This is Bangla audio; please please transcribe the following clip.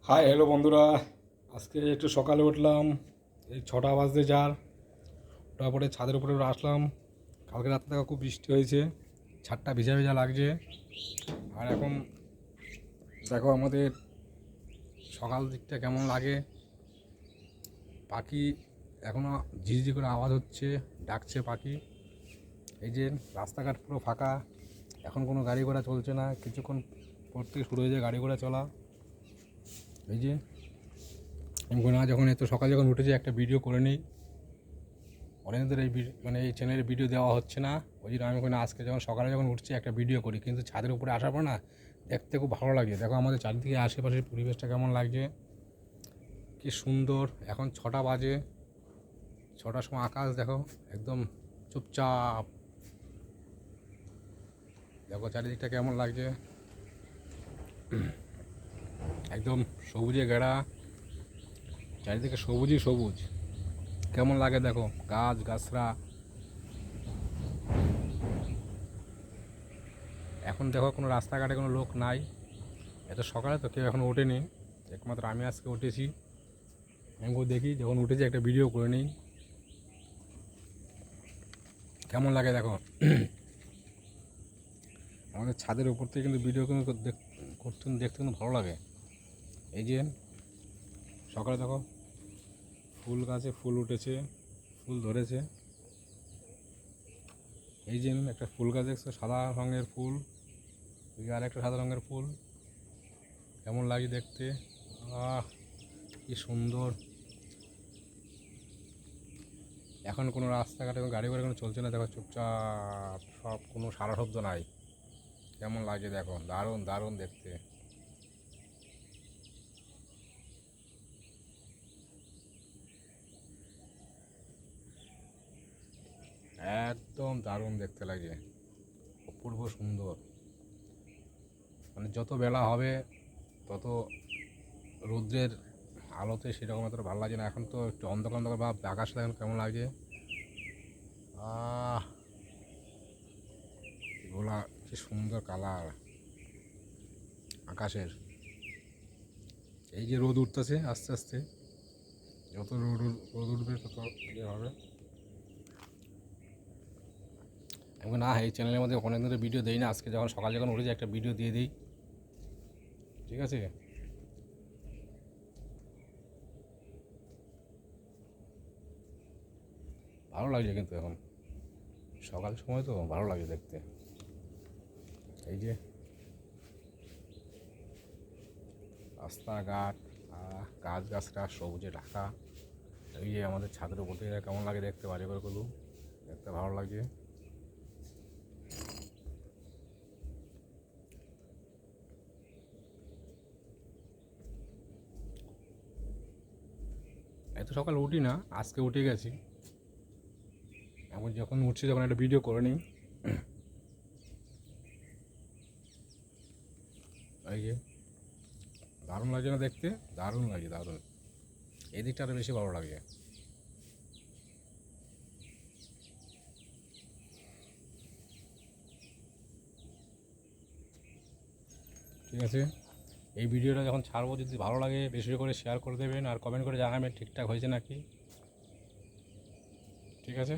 হাই হ্যালো বন্ধুরা, আজকে একটু সকালে উঠলাম। এই 6টা বাজতে যার ওঠার পরে ছাদের উপরে আসলাম। কালকে রাতে থেকে খুব বৃষ্টি হয়েছে, ছাদটা ভিজা ভিজা লাগছে। আর এখন দেখো আমাদের সকাল দিকটা কেমন লাগে। পাখি এখনও ঝিঝি করে আওয়াজ হচ্ছে, ডাকছে পাখি। এই যে রাস্তাঘাট পুরো ফাঁকা, এখন কোনো গাড়ি ঘোড়া চলছে না। কিছুক্ষণ পর থেকে শুরু হয়ে যায় গাড়ি ঘোড়া চলা। এই যে আমি না যখন এত সকালে যখন উঠেছি একটা ভিডিও করে নিই। অনেকদের এই এই চ্যানেলে ভিডিও দেওয়া হচ্ছে না, ওই জন্য আমি আজকে যখন সকালে যখন উঠছি একটা ভিডিও করি। কিন্তু ছাদের উপরে আসার পর না দেখতে খুব ভালো লাগে। দেখো আমাদের চারিদিকে আশেপাশের পরিবেশটা কেমন লাগছে, কি সুন্দর। এখন 6টা বাজে, 6টার সময় আকাশ দেখো একদম চুপচাপ। দেখো চারিদিকটা কেমন লাগছে, একদম সবুজে ঘেরা, চারিদিকে সবুজই সবুজ। কেমন লাগে দেখো, গাছ গাছরা। এখন দেখো কোনো রাস্তাঘাটে কোনো লোক নাই, এত সকালে তো কেউ এখন ওঠেনি, একমাত্র আমি আজকে উঠেছি। আমি দেখি যখন উঠেছি একটা ভিডিও করে নিই, কেমন লাগে দেখো। আমাদের ছাদের উপর থেকে কিন্তু ভিডিও কিন্তু দেখতে কিন্তু ভালো লাগে। এই যে সকালে দেখো ফুল গাছে ফুল উঠেছে, ফুল ধরেছে। এই যে একটা ফুল গাছ দেখছো, সাদা রঙের ফুল, আর একটা সাদা রঙের ফুল। কেমন লাগে দেখতে, আহ কি সুন্দর। এখন কোনো রাস্তাঘাটে গাড়ি ঘোড়া কোনো চলছে না, দেখো চুপচাপ সব, কোনো সারা শব্দ নাই। কেমন লাগে দেখো, দারুণ দারুণ দেখতে, একদম দারুণ দেখতে লাগে, অপূর্ব সুন্দর। যত বেলা হবে তত রৌদ্রের আলোতে সেরকম এত ভালো লাগে না। এখন তো একটু অন্ধকার অন্ধকার ভাব, আকাশটা এখন কেমন লাগে, গোলা কি সুন্দর কালার আকাশের। এই যে রোদ উঠতেছে আস্তে আস্তে, যত রোদ উঠবে তত ইয়ে হবে। আমি না, এই চ্যানেলের মধ্যে অনেক ধরে ভিডিও দিই না, আজকে যখন সকালে যখন উঠেছি একটা ভিডিও দিয়ে দিই, ঠিক আছে। ভালো লাগছে কিন্তু এখন সকাল সময় তো ভালো লাগে দেখতে। এই যে রাস্তাঘাট, গাছ গাছরা সবুজে ঢাকা। এই যে আমাদের ছাদের উপর থেকে কেমন লাগে দেখতে, বাজে করে করলুম, দেখতে ভালো লাগছে। এত সকালে উঠি না, আজকে উঠে গেছি। এখন যখন উঠছি যখন একটা ভিডিও করে নিই। এই যে দারুণ লাগছে না দেখতে, দারুণ লাগে দারুণ। এই দিকটা আরও বেশি ভালো লাগে। ঠিক আছে, এই ভিডিওটা যখন ছাড়বো যদি ভালো লাগে বেশি করে শেয়ার করে দেবেন, আর কমেন্ট করে জানাবেন ঠিকঠাক হয়েছে নাকি। ঠিক আছে।